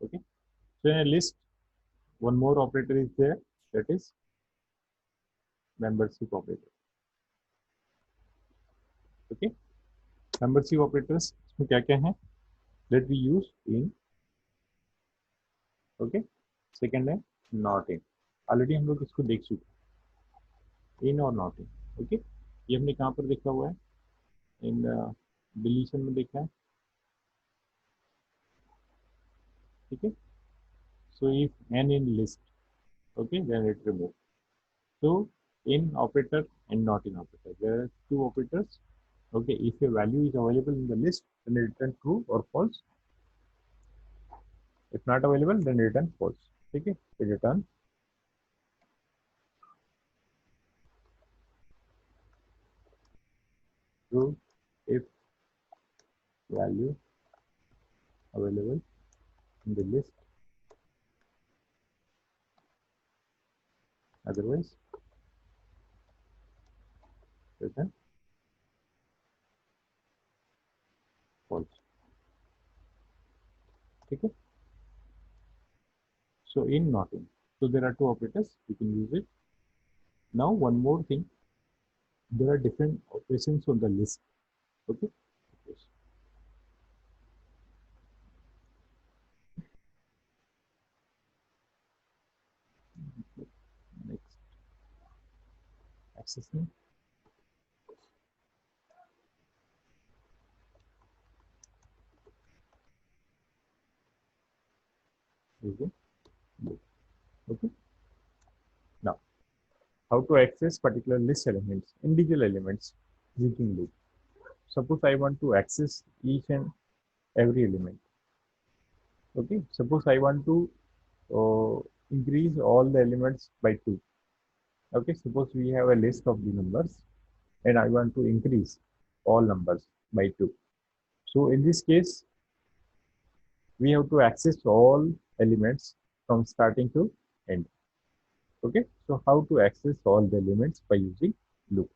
Okay. So in a list, one more operator is there, that is membership operator. Okay. Membership operators इसमें क्या क्या है? That we use in. Okay. Second है not in. Already हम लोग इसको देख चुके, इन और नॉट इन. ओके. ये हमने कहाँ पर देखा हुआ है? इन डिलीशन में देखा है. ठीक है. So if n in list, okay, then it remove. So in operator and not in operator, there are two operators. Okay, if a value is available in the list, then return true or false. If not available, then return false. ठीक है. तो return true if value available in the list, otherwise return false. ठीक है. So in, not in. So there are two operators. You can use it. Now one more thing. There are different operations on the list. Okay. Next, accessing. Using loop. Okay. Now, how to access particular list elements, individual elements using loop. Suppose I want to access each and every element. Okay. Suppose I want to increase all the elements by 2. Okay. Suppose we have a list of the numbers and I want to increase all numbers by 2. So in this case, we have to access all elements from starting to end. Okay. So how to access all the elements by using loop?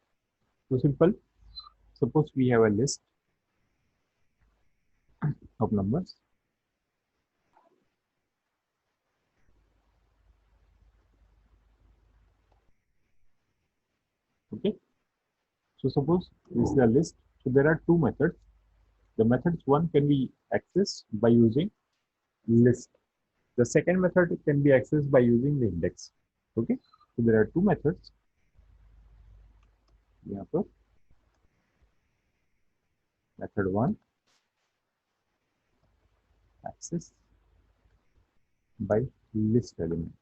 So simple. Suppose we have a list of numbers. Okay. So suppose this is a list. So there are two methods. The methods one can be accessed by using list. The second method can be accessed by using the index. Okay. So there are two methods. यहाँ पर method one, access by list element.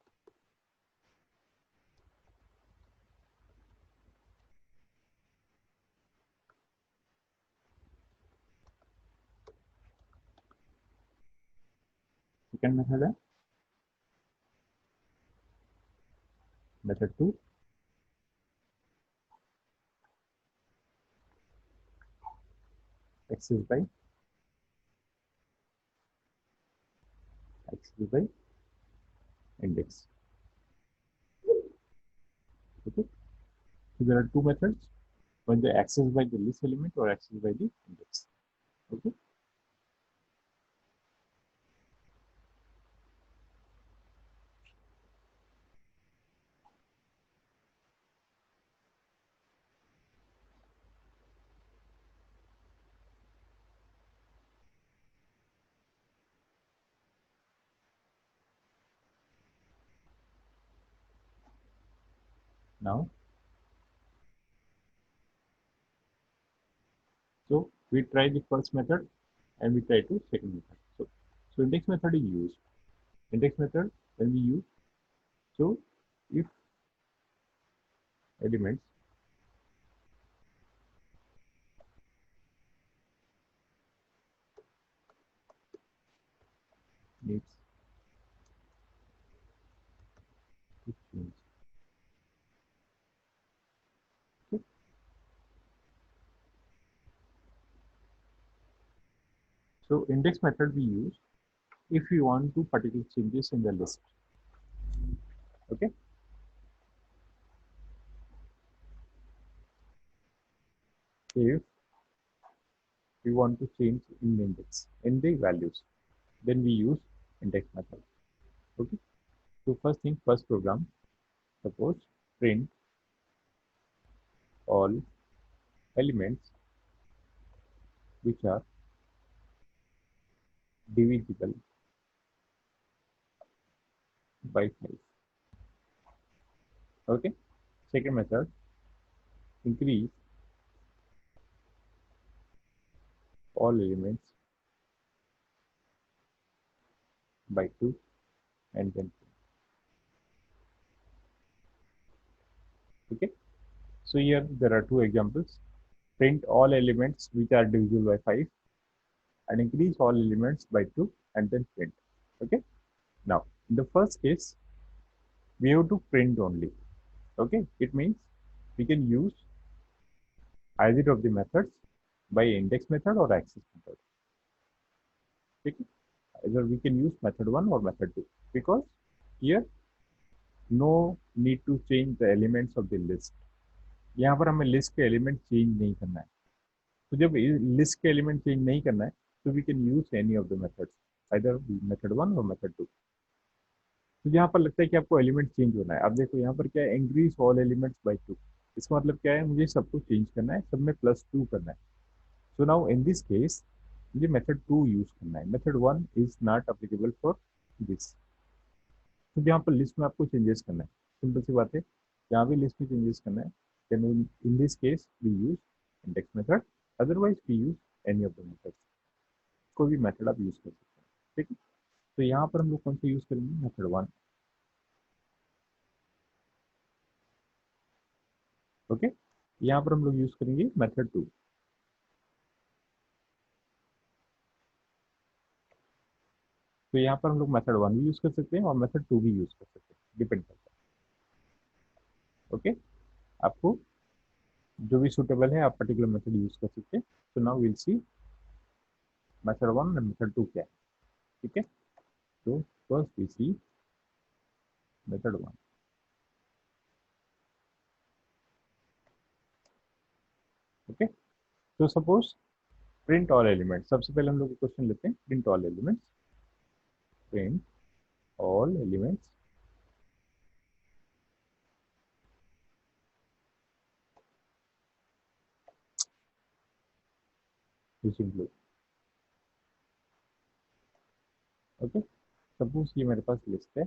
Second method है method two, access by index. Okay. So there are two methods, when they access by the list element or access by the index. Okay. Now, so we try the first method and we try to second method. So index method is used. Index method when we use, so if elements needs to change. Okay. So index method we use if we want to particular changes in the list. Okay. If we want to change in the index in the values, then we use index method. Okay, so first program, suppose print all elements which are divisible by 5. Okay, second method, increase all elements by 2 and then okay. So here there are two examples, print all elements which are divisible by 5 and increase all elements by 2 and then print. Okay, now in the first case we have to print only. Okay, it means we can use either of the methods by index method or access method. Okay, either we can use method 1 or method 2 because here no need to change the elements of the list. यहाँ पर हमें list के element change नहीं करना है, तो जब list के एलिमेंट चेंज नहीं करना है तो we can use any of the methods, either method 1 और मेथड 2। तो यहाँ पर लगता है कि आपको एलिमेंट चेंज होना है, अब देखो यहाँ पर क्या है, इंक्रीज ऑल एलिमेंट्स बाय 2, इसका मतलब क्या है, मुझे सबको चेंज करना है, सब में +2 करना है। So now in this case मुझे मेथड 2 यूज करना है, method 1 is not applicable for this. तो यहाँ पर लिस्ट में आपको चेंजेस करना है, सिंपल सी बात है, यहाँ भी लिस्ट में चेंजेस करना है, then in this case we use index method, otherwise we use any of the methods, कोई भी मेथड आप यूज कर सकते हैं। ठीक है, तो यहाँ पर हम लोग कौन सा यूज करेंगे, मेथड 1। ओके, यहाँ पर हम लोग यूज करेंगे मेथड 2। तो यहाँ पर हम लोग मेथड 1 भी यूज कर सकते हैं और मेथड 2 भी यूज कर सकते हैं, डिपेंड करता है। ओके, आपको जो भी सुटेबल है आप पर्टिकुलर मेथड यूज कर सकते हैं। तो नाउ विल सी मेथड 1 और मेथड 2 क्या है। ठीक है, तो first we see method 1। Okay, तो सपोज प्रिंट ऑल एलिमेंट्स, सबसे पहले हम लोग क्वेश्चन लेते हैं, print all elements, print all elements using loop. Okay, suppose ये मेरे पास लिस्ट है,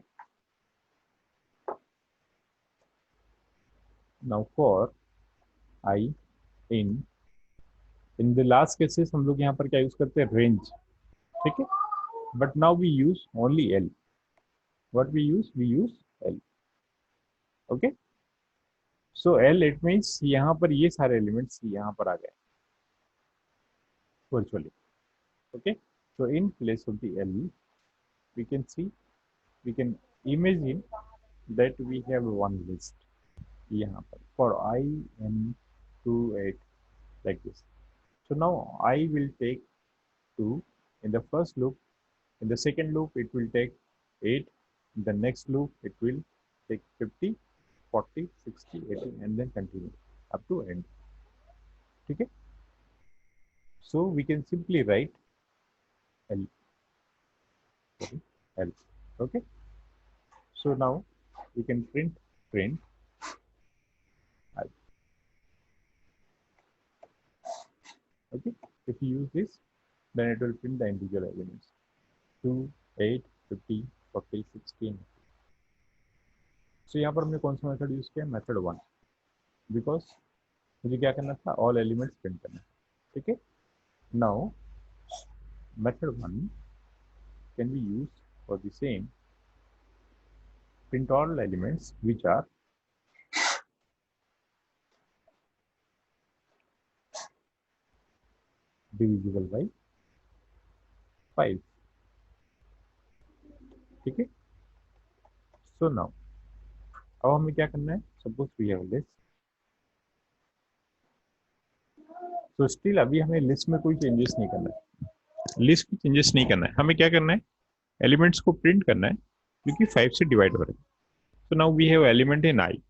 now for I in the last cases हम लोग यहाँ पर क्या यूज करते हैं, रेंज। ठीक है, but now we use only L, what we use L. Okay, so L it means यहाँ पर ये सारे एलिमेंट्स यहाँ पर आ गए virtually. Okay, so in place of the L we can see, we can imagine that we have one list यहाँ पर for I n to 8 like this. So now I will take 2 in the first loop, in the second loop it will take 8, in the next loop it will take 50, 40, 60, 80 and then continue up to end. ठीक है, so we can simply write L, L. Okay, so now we can print I. Okay, if you use this then it will print the individual elements 2, 8, 50, 40, 16. So यहाँ पर हमने कौन सा method use किया, method 1, because मुझे क्या करना था, ऑल एलिमेंट्स प्रिंट करना। ठीक है, now method 1 can be use for the same, print all elements which are divisible by 5। ठीक है, सो नाउ अब हमें क्या करना है, सपोज वी हैव लिस्ट, तो स्टिल अभी हमें लिस्ट में कोई चेंजेस नहीं करना है, लिस्ट में चेंजेस नहीं करना है, हमें क्या करना है, एलिमेंट्स को प्रिंट करना है क्योंकि 5 से डिवाइड हो रहे हैं। So now we have element in I.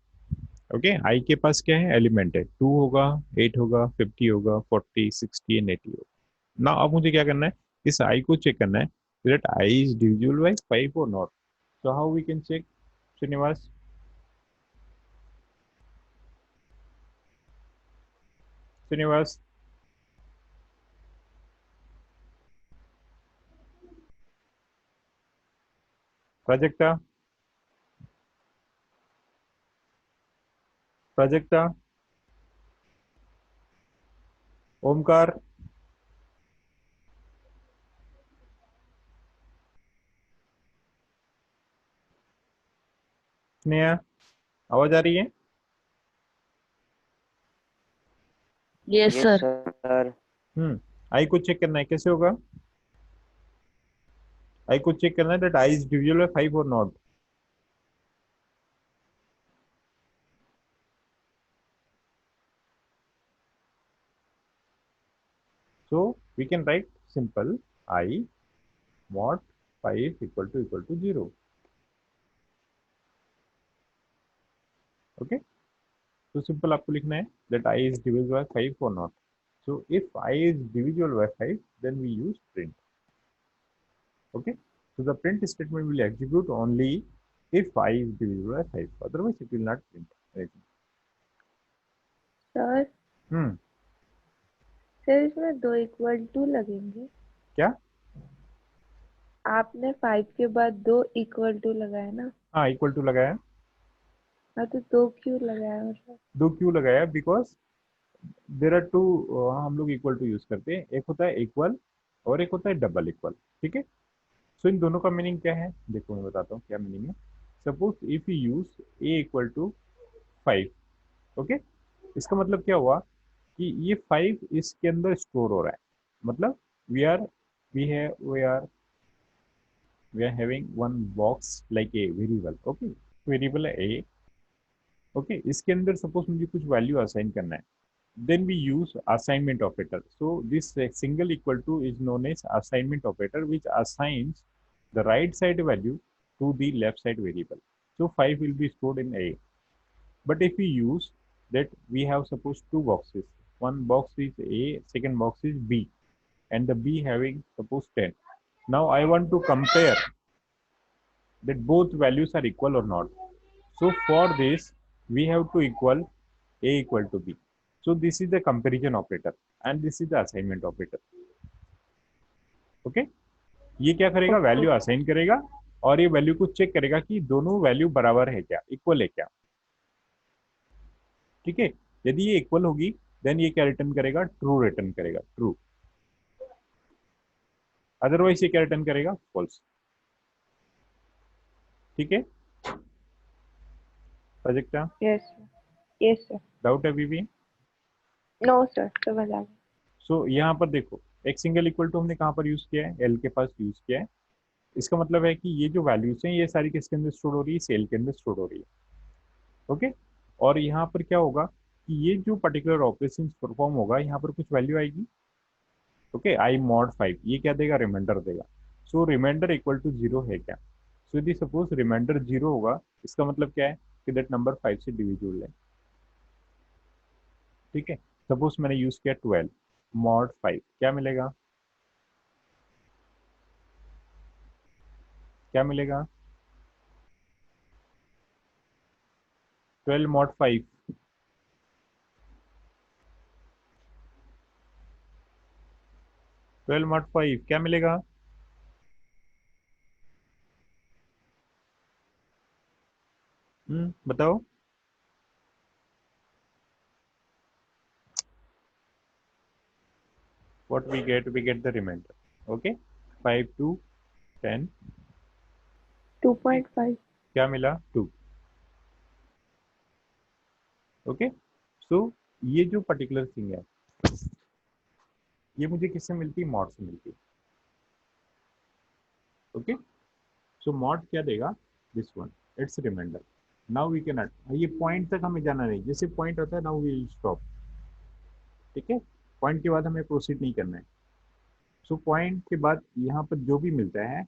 Okay, I के पास क्या है, एलिमेंट है, 2 होगा, 8 होगा, 50 होगा, 40, 60 एंड 80 होगा। ना अब मुझे क्या करना है, इस आई को चेक करना है that I is divisible by 5 or not. So how we can check, Srinivas? Srinivas, Prajakta, Prajakta, Omkar, Sneha, आवाज आ रही है? Yes yes sir. सर। आई को चेक करना है, कैसे होगा? आई को चेक करना है that I is divisible by 5 or not. So we can write simple I mod 5 equal to 0. Okay. So simple आपको लिखना है that I is divisible by 5 or not. So if I is divisible by 5, then we use print. Okay. So the print statement will execute only if I is divisible by 5. Otherwise it will not print anything. Sir hmm sir इसमें 2 equal to लगेंगे। क्या? आपने 5 के बाद 2 equal to लगाया ना? हाँ, equal to लगाया। हाँ तो 2 क्यों लगाया मतलब? 2 क्यों लगाया? बिकॉज देर आर टू, हम लोग इक्वल टू यूज करते हैं। एक होता है इक्वल और एक होता है डबल इक्वल। ठीक है। सो इन दोनों का मीनिंग क्या है, देखो मैं बताता हूँ क्या मीनिंग है। Suppose if you use a equal to 5, okay, इसका मतलब क्या हुआ कि ये 5 इसके अंदर स्टोर हो रहा है। मतलब we are we are having one box like a variable. Okay, variable है ए। ओके, इसके अंदर सपोज मुझे कुछ वैल्यू असाइन करना है, then we use assignment operator. So this single equal to is known as assignment operator, which assigns the right side value to the left side variable. So 5 will be stored in A. But if we use that, we have suppose two boxes. One box is A, second box is B, and the B having suppose 10. Now I want to compare that both values are equal or not. So for this, we have to equal A equal to B. So this is the comparison operator and this is the assignment operator. Okay, ये क्या करेगा, okay value assign करेगा और ये value को check करेगा कि दोनों वैल्यू बराबर है क्या, इक्वल है क्या। ठीक है, यदि ये इक्वल होगी देन ये क्या रिटर्न करेगा, ट्रू रिटर्न करेगा, ट्रू। अदरवाइज ये क्या रिटर्न करेगा, फॉल्स। ठीक है project, yes yes sir. Doubt है अभी भी? नो सर, समझ आ गया। सो यहाँ पर देखो, एक सिंगल इक्वल टू हमने कहाँ पर यूज किया है, एल के पास यूज किया है। इसका मतलब है कि ये जो वैल्यूज हैं ये सारी किसके अंदर स्टोर हो रही है, सेल के अंदर स्टोर हो रही है। ओके, और यहाँ पर क्या होगा कि ये जो पर्टिकुलर ऑपरेशन परफॉर्म होगा यहाँ पर कुछ वैल्यू आएगी। ओके, आई मॉड 5 ये क्या देगा, रिमाइंडर देगा। सो रिमाइंडर इक्वल टू 0 है क्या? सो यदि सपोज रिमाइंडर 0 होगा, इसका मतलब क्या है कि दैट नंबर 5 से डिविजिबल है। ठीक है, सपोज मैंने यूज किया 12 मॉड 5, क्या मिलेगा, क्या मिलेगा? 12 मॉड 5, 12 मॉड 5 क्या मिलेगा? बताओ। What we get the remainder. Okay, 5 to 10 2.5। क्या मिला, 2। ओके, सो ये जो पर्टिकुलर थिंग है ये मुझे किससे मिलती है, मॉड से मिलती है। ओके, सो मॉड क्या देगा, this one, it's remainder. Now we can, ये पॉइंट तक हमें जाना नहीं, जैसे पॉइंट होता है नाउ वी विल स्टॉप। ठीक है, पॉइंट के बाद हमें प्रोसीड नहीं करना है। सो पॉइंट के बाद यहाँ पर जो भी मिलता है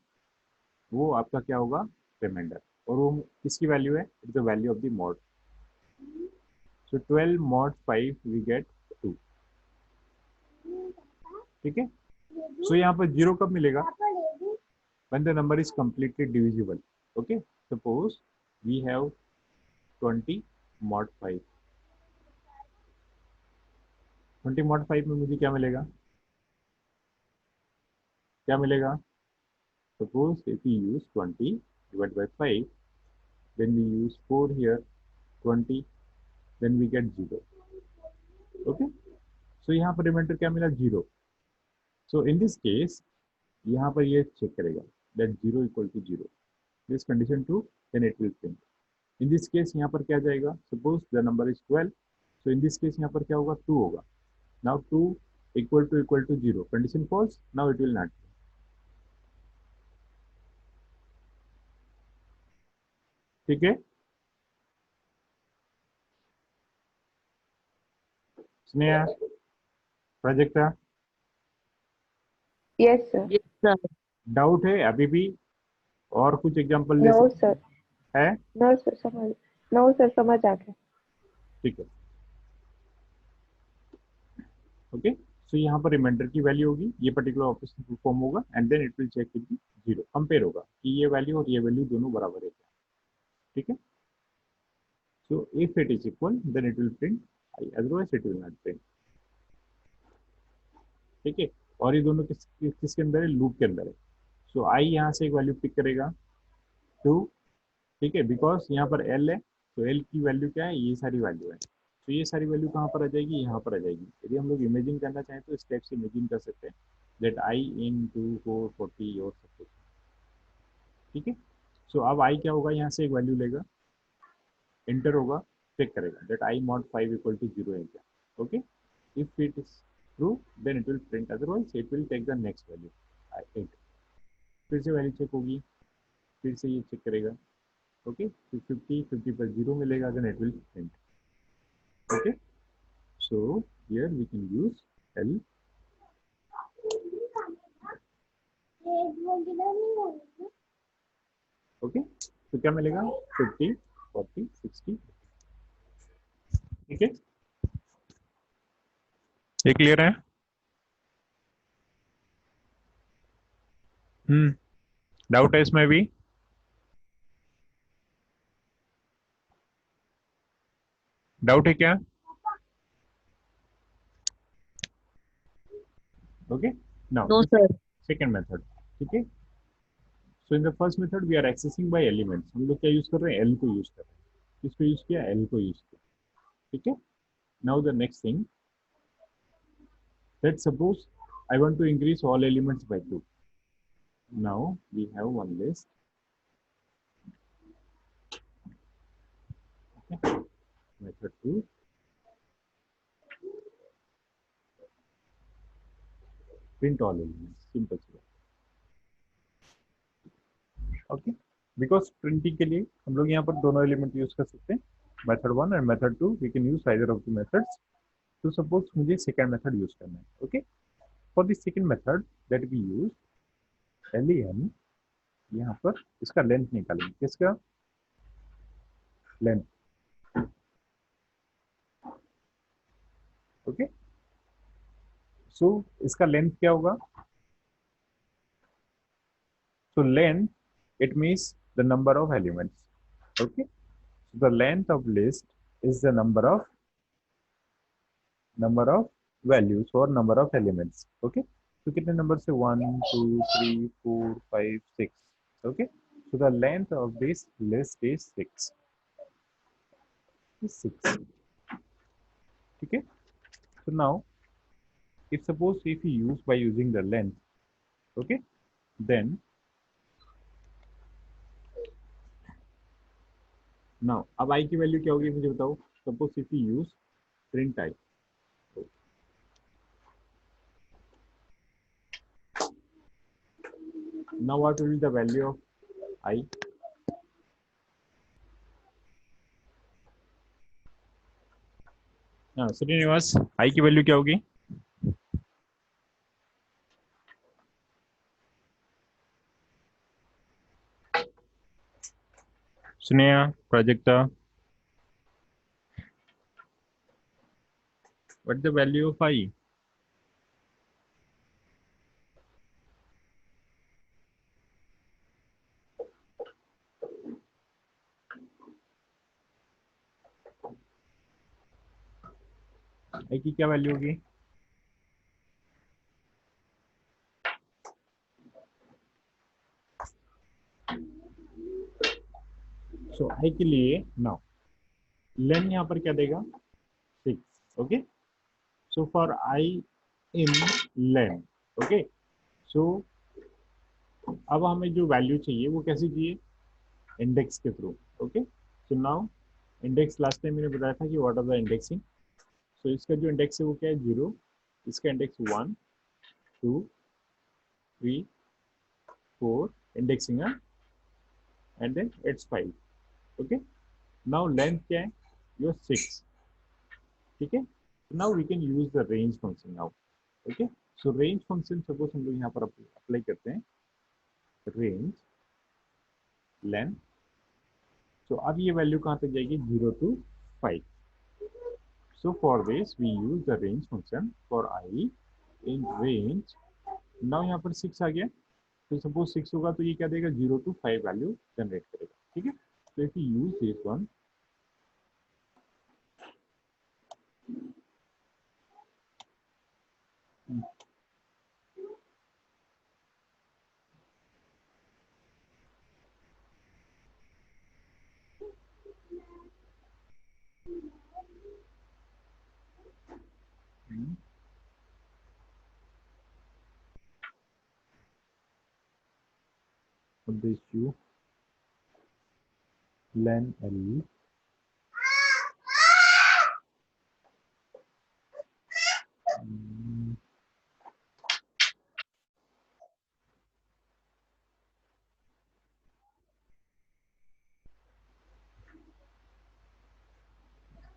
वो आपका क्या होगा, रिमाइंडर। और वो किसकी वैल्यू है, it's the value of the mod. So 12 mod 5 we get 2। ठीक है, सो यहाँ पर 0 कब मिलेगा, when the number is completely divisible. Okay, suppose we have 20 mod 5. 20 mod 5 में मुझे क्या मिलेगा? क्या मिलेगा? Suppose if we use 20 divided by 5, then we use 4 here, 20, then we get 0. Okay, so यहाँ पर रिमाइंडर क्या मिला? 0. So in this case, यहाँ पर ये चेक करेगा that 0 equal to 0. This condition true, then it will print. In this case यहाँ पर क्या जाएगा? Suppose the number is 12. So in this case यहाँ पर क्या होगा? 2 होगा. Now 2 equal to 0. Condition false. Now it will not. ठीक है? Sneha, projector, yes sir. Yes, sir. Doubt है अभी भी? और कुछ एग्जांपल ले नो सकते सर। हैं? नो सर समझ, नो सर समझ आ गया। ठीक है, ओके। सो यहाँ पर रिमाइंडर की वैल्यू होगी, ये पर्टिकुलर ऑपरेशन परफॉर्म होगा and then it will check with 0, compare होगा कि ये वैल्यू और ये वैल्यू दोनों बराबर है क्या। ठीक है, so if it is equal then it will print i, otherwise it will not print. ठीक है, और ये दोनों किसके अंदर है? लूप के अंदर है। सो आई यहाँ से एक वैल्यू पिक करेगा 2, ठीक है, बिकॉज यहाँ पर एल है, तो एल की वैल्यू क्या है? ये सारी वैल्यू है। तो ये सारी वैल्यू कहाँ पर आ जाएगी? यहाँ पर आ जाएगी। यदि हम लोग इमेजिन करना चाहें तो इस टाइप से इमेजिन कर सकते हैं दैट आई इन 2 4 40 और सब कुछ। ठीक है, सो अब आई क्या होगा? यहाँ से एक वैल्यू लेगा, इंटर होगा, चेक करेगा that i mod 5 equal to 0 है क्या। Okay, if it is true then it will print, otherwise it will take the next value 8। फिर से वैल्यू चेक होगी, फिर से ये चेक करेगा। ओके, फिर 50 पर 0 मिलेगा, then it will print. Okay, so here we can use L. Okay, तो क्या मिलेगा? 50 40 60। ठीक है, ये क्लियर है? डाउट है इसमें भी? डाउट है क्या? Okay, now No, sir. Second method. ठीक है, so in the first method we are accessing by elements. हम लोग क्या यूज कर रहे हैं? एल को यूज कर रहे हैं। किसको यूज किया? एल को यूज किया। ठीक है, now the next thing, let's suppose I want to increase all elements by 2. Now we have one list. Okay. Method 2. Print all elements. Simple सी बात। ओके, बिकॉज प्रिंटिंग के लिए हम लोग यहाँ पर दोनों एलिमेंट यूज कर सकते हैं, method 1 and method 2। We can use either of the methods. तो सपोज मुझे सेकंड मेथड यूज करना है। Okay, for the second method that we use len, यहाँ पर इसका लेंथ निकालेंगे। किसका लेंथ? ओके, सो इसका लेंथ क्या होगा? So length, it means the number of elements. Okay, so the length of list is the number of values or number of elements. Okay, so कितने number से? 1 2 3 4 5 6। Okay, so the length of this list is 6। ठीक है, so now if suppose if you use by using the length, okay, then now अब i की value क्या होगी मुझे बताओ। Suppose if you use print i, now what will be the value of i? Srinivas, i की value क्या होगी? Sneha, Prajakta, what the value of i? आई की क्या वैल्यू होगी? सो आई के लिए नाउ लेन यहाँ पर क्या देगा? 6. Okay, so for I in len, okay, so अब हमें जो वैल्यू चाहिए वो कैसे चाहिए? इंडेक्स के through. Okay, so now index last time मैंने बताया था कि what are the indexing. So इसका जो इंडेक्स है वो क्या है? 0. इसका इंडेक्स 1, 2, 3, 4 इंडेक्सिंग है, and then it's 5. Okay, now length क्या है? योर 6. ठीक है, now we can use the range function now. Okay, so range function suppose हम लोग यहाँ पर अप्लाई करते हैं. रेंज लेंथ, तो अब ये वैल्यू कहाँ तक जाएगी? 0 to 5. So for this we use the range function for I in range. Now यहाँ पर 6 आ गया, तो सपोज 6 होगा तो ये क्या देगा? 0 to 5 वैल्यू जनरेट करेगा. ठीक है, तो if you use this one, this you len L.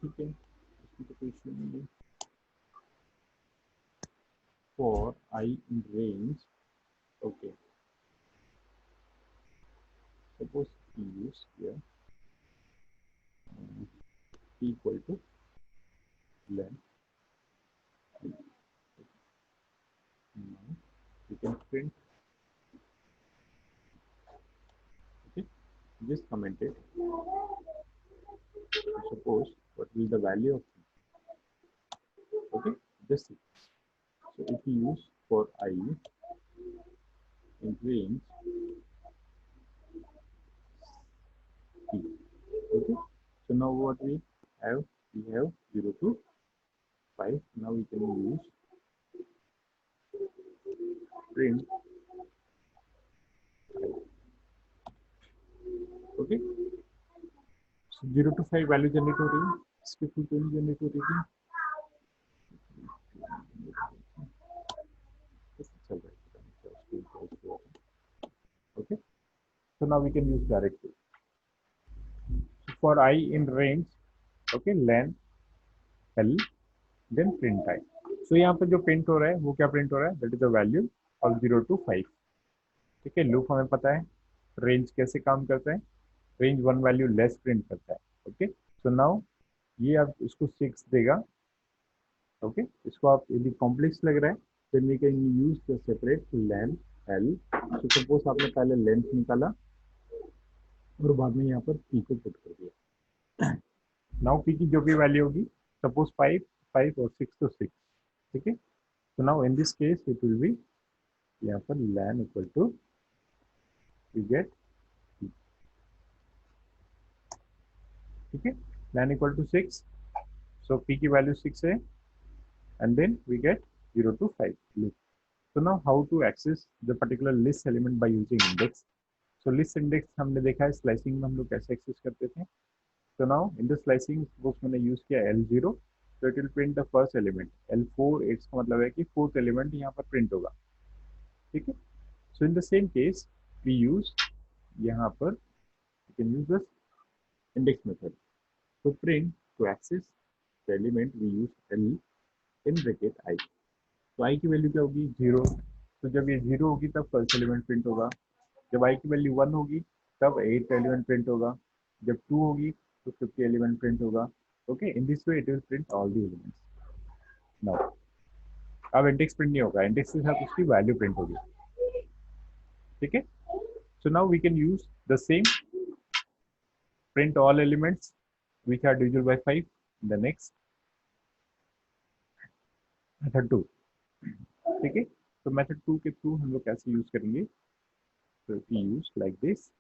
ठीक है, इसमें तो कोई इशू नहीं है. For I in range, okay, suppose we use here equal to len L. Now we can print, okay, just comment it. Suppose what will the value of, okay, just see. So if you use for I in range P, okay, so now what we have? We have 0 to 5. Now we can use print I. Okay, so 0 to 5 value generate हो रही है, इसके full तो नहीं generate हो रही थी. चल रहा है. Okay, so now we can use directly. So for I in range, okay, len L, then print I. So यहाँ पर जो प्रिंट हो रहा है वो क्या प्रिंट हो रहा है? That is the value of 0 to 5. ठीक है, लूप हमें पता है. रेंज कैसे काम करता है? Range one value less print करता है. ओके, सो नाउ ये आप इसको 6 देगा. ओके, इसको आप यदि कॉम्प्लेक्स लग रहा है then we can use the separate length L. So suppose आपने पहले लेंथ निकाला और बाद में यहाँ पर पी को पुट कर दिया. नाउ पी की जो भी वैल्यू होगी, सपोज 5, 5 और 6 तो 6. ठीक है, so now in this case it will be यहाँ पर len equal to we get p. ठीक है, len equal to 6, so p की वैल्यू 6 है, and then we get 0 to 5 loop. So now how to access the particular list element by using index. So list index हमने देखा है slicing में हम लोग कैसे एक्सेस करते थे. So now in the slicing वो मैंने यूज किया L0, so it will print the first element. L4 इसका मतलब है कि फोर्थ एलिमेंट यहाँ पर प्रिंट होगा. ठीक है, so in the same case we use यहाँ पर you can use this index method. So print to access the element we use L in bracket I. तो I की वैल्यू क्या होगी? 0. तो जब ये 0 होगी तब फर्स्ट एलिमेंट प्रिंट होगा. जब I की वैल्यू 1 होगी तब 8th एलिमेंट प्रिंट होगा. जब 2 होगी तो 50 एलिमेंट प्रिंट होगा. Okay, in this way it will print all the elements. Now अब इंडेक्स प्रिंट नहीं होगा, इंडेक्स के साथ उसकी वैल्यू प्रिंट होगी. ठीक है, so now we can use the same print all elements which are divisible by 5. The next method 2, ठीक है। तो मेथड 2 के थ्रू हम लोग कैसे यूज करेंगे, तो use like this,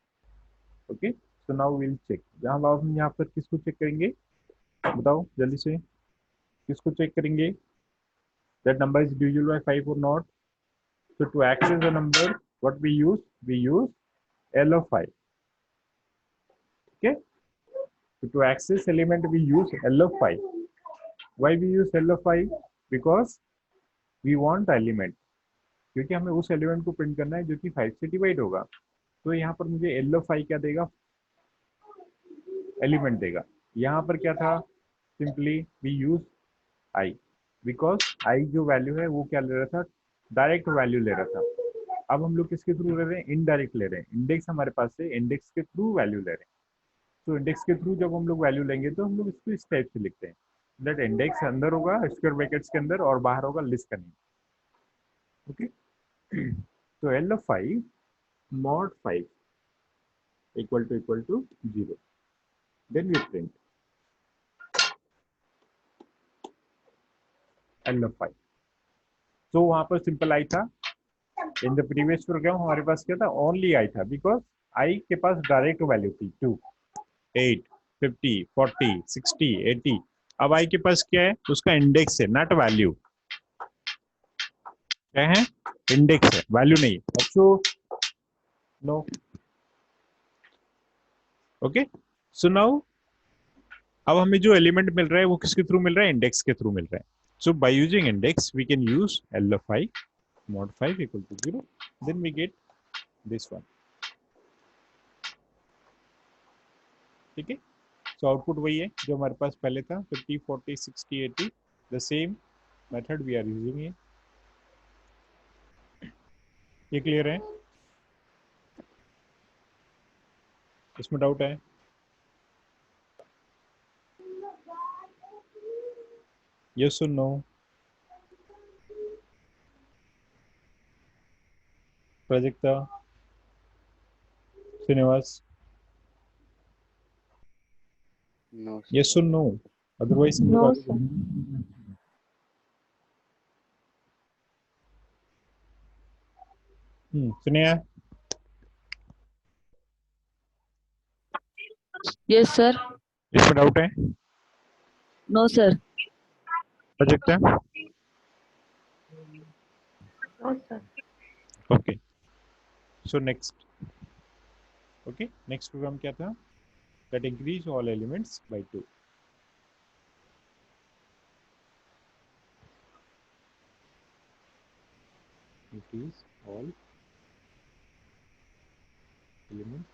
okay. So now will check, जहाँ हम यहाँ पर किसको चेक करेंगे, बताओ जल्दी से, किसको चेक करेंगे, that number is divisible by 5 और not. So to access the number, what we use L of 5. Okay. So to access element, we use L of 5. Why we use L of 5? Because we want element. क्योंकि हमें उस element को print करना है जो कि 5 से divide होगा। तो यहाँ पर मुझे L of 5 क्या देगा, एलिमेंट देगा। यहाँ पर क्या था, simply we use i, because i जो वैल्यू है वो क्या ले रहा था, डायरेक्ट वैल्यू ले रहा था। अब हम लोग किसके थ्रू ले रहे हैं, इनडायरेक्ट ले रहे हैं। इंडेक्स हमारे पास है, इंडेक्स के थ्रू वैल्यू ले रहे हैं। तो इंडेक्स के थ्रू जब हम लोग वैल्यू लेंगे तो हम लोग इसको इस टाइप से लिखते हैं, दैट इंडेक्स अंदर होगा स्क्वायर ब्रैकेट्स के अंदर और बाहर होगा लिस्ट का नेम, ओके। तो L of 5 mod 5 equal to 0, then we print L of 5। तो वहां पर सिंपल आई था, इन द प्रीवियस प्रोग्राम हमारे पास क्या था, ओनली आई था, बिकॉज आई के पास डायरेक्ट वैल्यू थी 2, 8, 50, 40, 60, 80। अब आई के पास क्या है, उसका इंडेक्स है, नॉट वैल्यू। क्या है, इंडेक्स है, वैल्यू नहीं। अच्छा, नो, ओके। सो नाउ अब हमें जो एलिमेंट मिल रहा है वो किसके थ्रू मिल रहा है, इंडेक्स के थ्रू मिल रहा है। So by using index we can use L of 5 mod 5 equal to 0, then we get this one, ठीक है। सो आउटपुट वही है जो हमारे पास पहले था, 50, 40, 60, 80, the same method we are using. ये क्लियर है, इसमें डाउट है, यस और no, Prajakta, Srinivas, No, yes sir. और नो, अदरवाइज हम लोग नो आगे सर। सुनिए, यस सर। इसमें डाउट है, no sir. Prajakta, no sir. Okay. So next, okay, next program क्या था, that increase all elements by 2. Increase all elements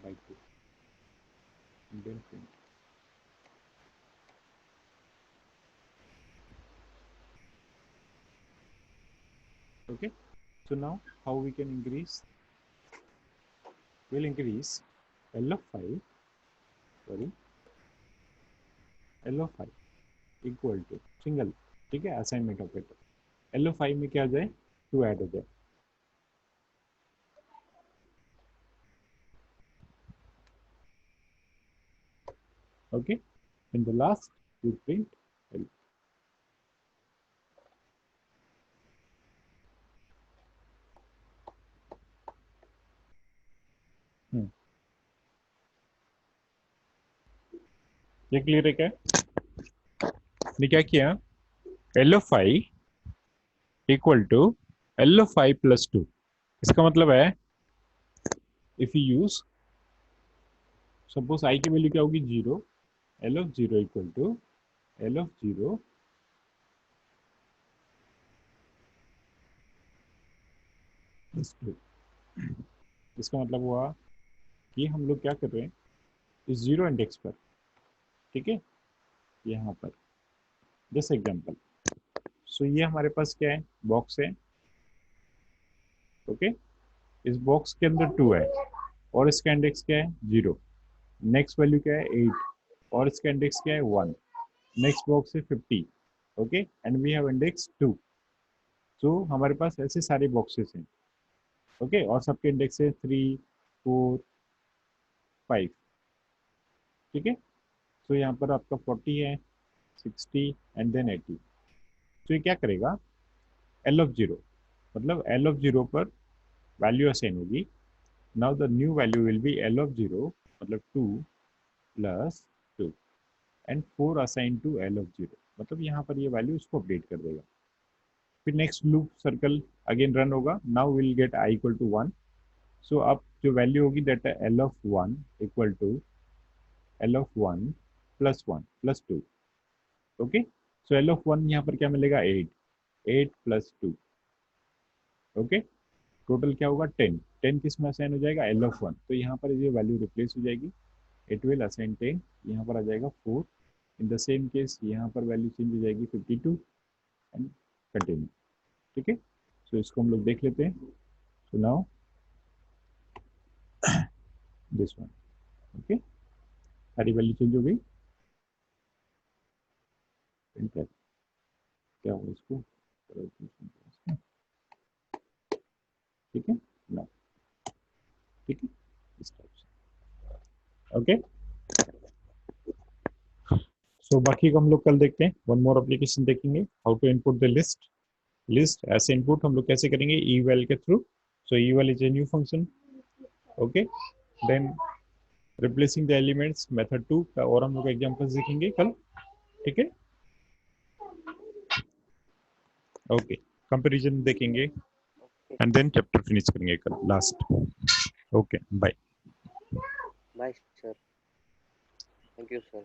by 2 and then print. Okay, so now how we can increase, we'll increase L of 5, sorry, L of 5 equal to single, ठीक है, assignment operator. L of 5 में क्या आ जाए, 2 add हो जाए, okay। In the last we print L। ये clear है क्या, ने क्या किया, L of 5 equal to L of 5 plus 2। इसका मतलब है if you use, suppose i की वैल्यू क्या होगी, 0, L of 0 equal to L of 0 plus 2। इसका मतलब हुआ कि हम लोग क्या कर रहे हैं, इस जीरो इंडेक्स पर, ठीक है, यहाँ पर जैसे एग्जांपल। सो ये हमारे पास क्या है, बॉक्स है, ओके। इस बॉक्स के अंदर 2 है और इसका इंडेक्स क्या है, 0। नेक्स्ट वैल्यू क्या है, 8 और इसका इंडेक्स क्या है, 1। नेक्स्ट बॉक्स है 50, okay, and we have index 2। So हमारे पास ऐसे सारे बॉक्सेस हैं, ओके, और सबके इंडेक्स है 3, 4, 5, ठीक है। सो यहाँ पर आपका 40 है, 60 एंड देन 80, तो ये क्या करेगा, एल ऑफ जीरो, मतलब एल ऑफ जीरो पर वैल्यू असाइन होगी। Now the new value will be L of zero, मतलब 2 plus 2 and 4 assign to L of zero, मतलब यहाँ पर ये वैल्यू उसको अपडेट कर देगा। फिर next loop circle again run होगा। Now will get I equal to 1। So अब जो वैल्यू होगी दैट है L of 1 equal to L of 1 plus 1 plus 2। Okay, so L of 1 यहाँ पर क्या मिलेगा, 8, 8 प्लस 2। ओके, टोटल क्या होगा, 10। 10 किस में असाइन हो जाएगा, एल ऑफ 1, तो यहाँ पर ये वैल्यू रिप्लेस हो जाएगी। इट विल असाइन 10, यहाँ पर आ जाएगा 4। इन द सेम केस यहाँ पर वैल्यू चेंज हो जाएगी 52 एंड कंटिन्यू। ठीक है, सो इसको हम लोग देख लेते हैं। So now this one, okay, सारी वैल्यू चेंज हो गई। क्या होगा इसको, ठीक है ना, ठीक है, इस टाइप से। ओके, सो बाकी को हम लोग कल देखते हैं। वन मोर एप्लीकेशन देखेंगे, how to input the list. List ऐसे इनपुट हम लोग कैसे करेंगे, eval के through. So eval is a new function. Okay, then replacing the elements method 2 का और हम लोग एग्जांपल्स देखेंगे कल। ठीक है, ओके, कंपैरिजन देखेंगे एंड देन चैप्टर फिनिश करेंगे कल last. Okay, bye. Bye, sir. Thank you, sir.